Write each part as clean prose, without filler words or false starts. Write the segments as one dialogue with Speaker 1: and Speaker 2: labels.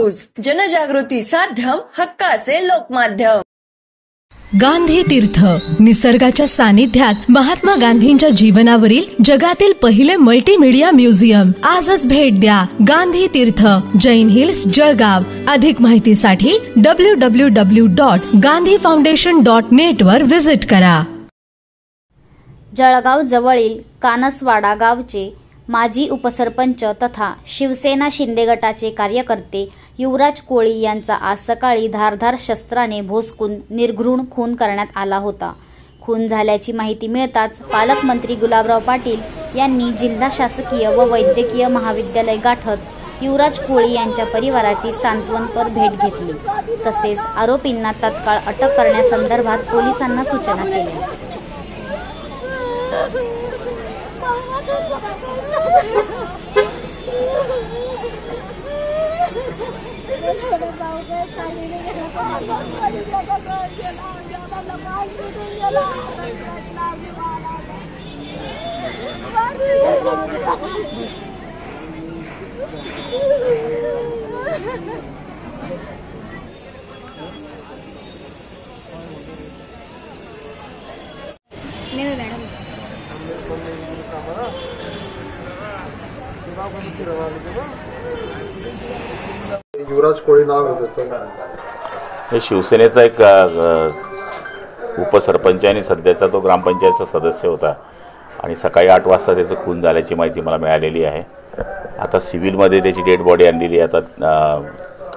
Speaker 1: News, जनजागृती साध्यम, हक्काचे लोकमाध्यम।
Speaker 2: गांधी तीर्थ, निसर्गाच्या सानिध्यात महात्मा गांधींच्या जीवनावरील जगातील पहिले मल्टीमीडिया म्युझियम। आजच भेट द्या गांधी तीर्थ, जैन हिल्स, जळगाव। अधिक माहितीसाठी www.gandhifoundation.net वर विजिट करा।
Speaker 3: जळगाव जवळील कानसवाडा गावचे माजी उपसरपंच तथा शिवसेना शिंदे गटाचे कार्यकर्ते युवराज कोळी यांचा आज सकाळी धारदार शस्त्राने भोसकून निर्घृण खून करण्यात आला होता। खून झाल्याची माहिती मिळताच पालकमंत्री गुलाबराव पाटील यांनी जिल्हा शासकीय व वैद्यकीय महाविद्यालय गाठत युवराज कोळी यांच्या परिवाराची सांत्वनपर भेट घेतली। तसेच आरोपींना तत्काळ अटक करण्यासंदर्भात पोलिसांना सूचना केल्या।
Speaker 4: युवराज कोळी नाव आहे
Speaker 5: हे शिवसेनेचा एक उपसरपंच आणि सध्याचा तो ग्रामपंचायतचा सदस्य होता आणि सकाळी 8 वाजता त्याचं खून झाल्याची माहिती मला मिळालेली आहे। आता सिव्हिलमध्ये त्याची डेड बॉडी आणलेली आहे। आता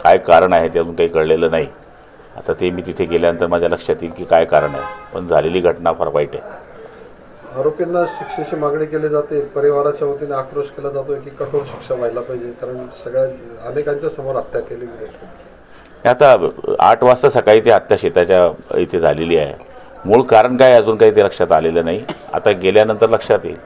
Speaker 5: काय कारण आहे ते अजून काही कळलेलं नाही। आता ते मी तिथे गेल्यानंतर माझ्या लक्षात येईल की काय कारण आहे, पण झालेली घटना फार वाईट आहे।
Speaker 4: आरोपींना शिक्षेची मागणी केली जाते, परिवाराच्या वतीने आक्रोश केला जातोय की कठोर शिक्षा व्हायला पाहिजे, कारण सगळ्या अनेकांच्या समोर हत्या केली गेली।
Speaker 5: आता 8 वाजता सकाळी ती हत्या शेताच्या इथे झालेली आहे। मूळ कारण काय अजून काही ते लक्षात आलेलं नाही। आता गेल्यानंतर लक्षात येईल।